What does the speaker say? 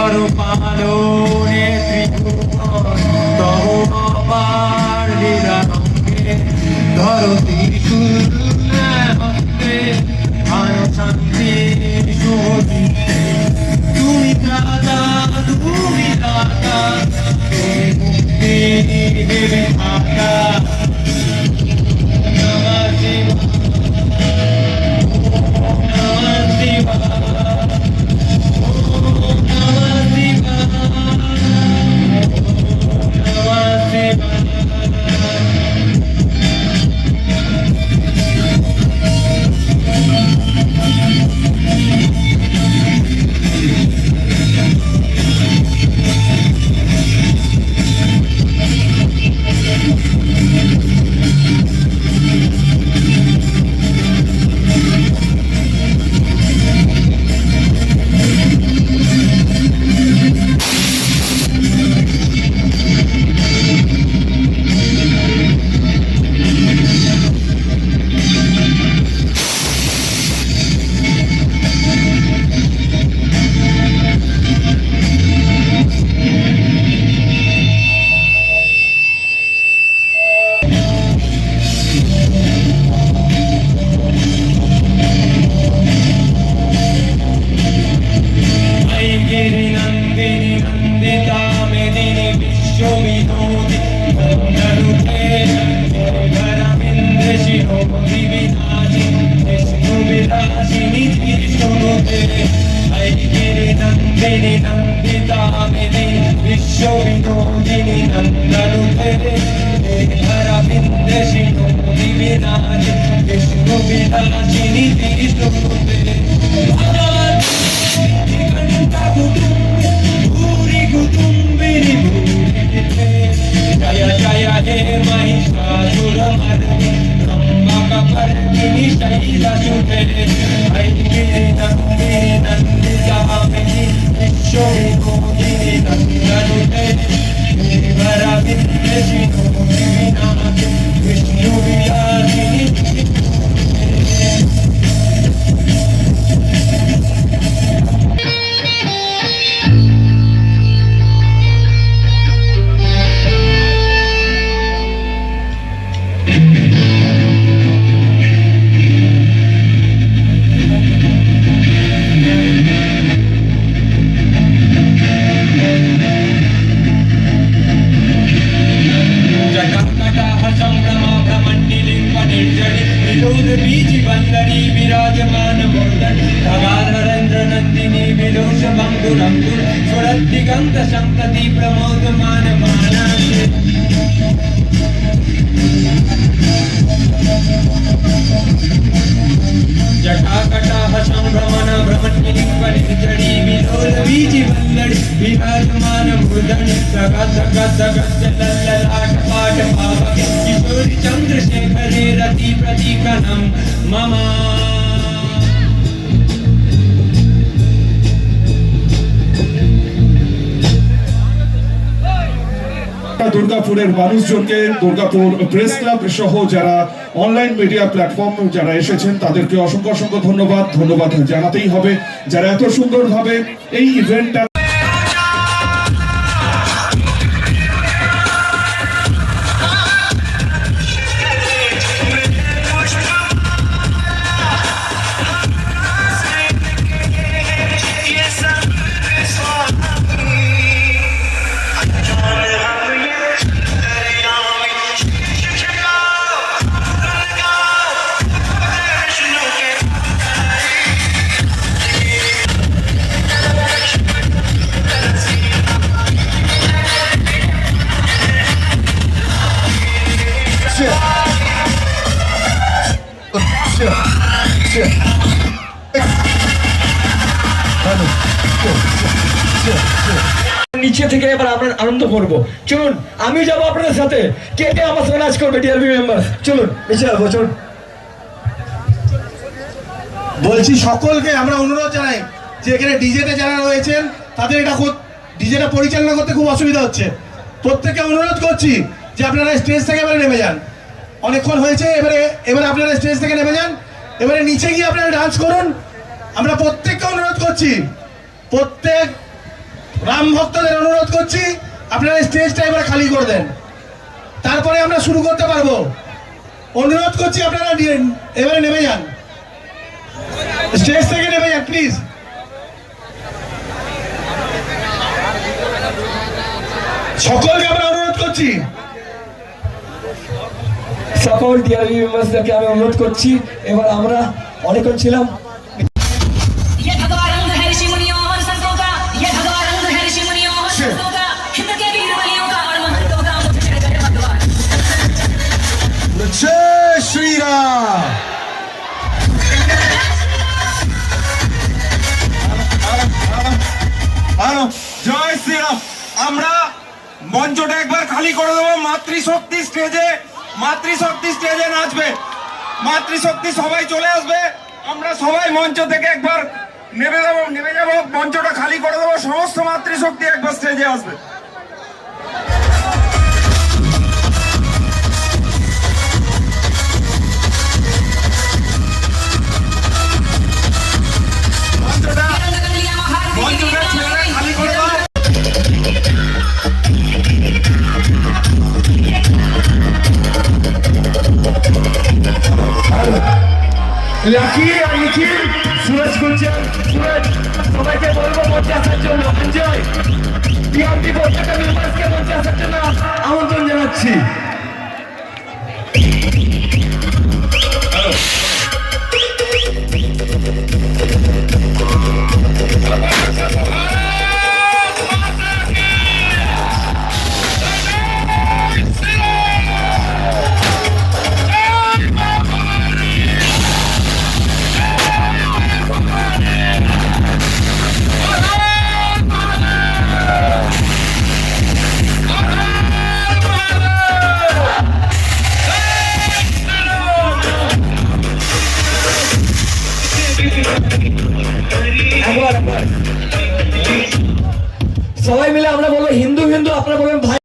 কর পালনে ত্রিভুবন তব অপার লীলা রঙ্গে ধরো ত্রিশূল হস্তে আয় শান্তি শুভদিনে তুমি ত্রাতা তুমি দাতা তুমি মুক্তি দেবে মাতা নমঃ শিবায় विश्वविनोदिनी नन्दनुते धराविन्देशिनो दिविनानि विष्णुविलासिनि विष्णुनुते भूरि कुटुम्बिनि भूरिते जय जय हे महिषासुरमर्दिनि रम्भकपर्दिनि शैलसुते ऐगिरि नन्दिनि नन्दितामिनि विश्वविनोदिनि नन्दनुते धराविन्देशिनो दिविनानि विष्णुविलासिनि विराजमान मूर्धन धगाधरेन्द्र नंदिनी विलोष बंधुर अंकुर सुरदिगंत संतति प्रमोदमान मानसे जटाकटाह संभ्रमण भ्रमणलिंग निर्जरी विलोल बीजी वल्लड़ी विराजमान मूर्धन धगध गद गद लल्ललाट पाट पावक किशोरी चंद्रशेखरे रति प्रतीकनम मम দুর্গাপুরের মানুষজনকে দুর্গাপুর প্রেস ক্লাব সহ যারা অনলাইন মিডিয়া প্ল্যাটফর্ম যারা এসেছেন তাদেরকে অসংখ্য অসংখ্য ধন্যবাদ জানাতেই হবে যারা এত সুন্দরভাবে এই ইভেন্টটা নিচে থেকে এবার আমরা আনন্দ করব। চলুন আমি যাবো আপনাদের সাথে, কে কে আমার সঙ্গে নাচ করবে ডিআরবি মেম্বার, চলুন নিচে আসবো। চলুন বলছি সকলকে আমরা অনুরোধ জানাই যে এখানে ডিজেতে যারা রয়েছেন তাদের এটা খুব ডিজেটা পরিচালনা করতে খুব অসুবিধা হচ্ছে। প্রত্যেককে অনুরোধ করছি যে আপনারা স্টেজ থেকে এবারে নেমে যান, অনেকক্ষণ হয়েছে, এবারে আপনারা স্টেজ থেকে নেমে যান, এবারে নিচে গিয়ে আপনারা ডান্স করুন। আমরা প্রত্যেককে অনুরোধ করছি, প্রত্যেক রাম ভক্তদের অনুরোধ করছি আপনারা স্টেজটা এবার খালি করে দেন, তারপরে আমরা শুরু করতে পারবো। অনুরোধ করছি আপনারা এবারে নেমে যান, স্টেজ থেকে নেমে যান প্লিজ। সকলকে আমরা অনুরোধ করছি। সকল ডিআরবি মেম্বার্সদেরকে আমি অনুরোধ করছি, এবার আমরা অনেকক্ষণ ছিলাম। ये भगवा रंग है ऋषि मुनियों और संतों का, ये भगवा रंग है ऋषि मुनियों और संतों का, हिंद के वीर बलियों का और महंतों का, मुझे जय भगवान। জয় শ্রীরাম। জয় শ্রীরাম। আমরা মঞ্চটা একবার খালি করে দেবো। মাতৃশক্তি স্টেজে নাচবে। মাতৃশক্তি সবাই চলে আসবে। আমরা সবাই মঞ্চ থেকে একবার নেমে যাবো, মঞ্চটা খালি করে দেবো। সমস্ত মাতৃশক্তি একবার স্টেজে আসবে। মঞ্চটা ছেলেরা খালি করে দাও। লাকি আর নিখিল, সুরজ গুলজার, সুরজ সবাইকে বলবো মঞ্চে আসার জন্য। এনজয় ডিআরবি প্রত্যেকটা মেম্বারসকে মঞ্চে আসার জন্য আমন্ত্রণ জানাচ্ছি। সবাই মিলে আমরা বলবো হিন্দু হিন্দু, আপনারা বলবেন ভাই।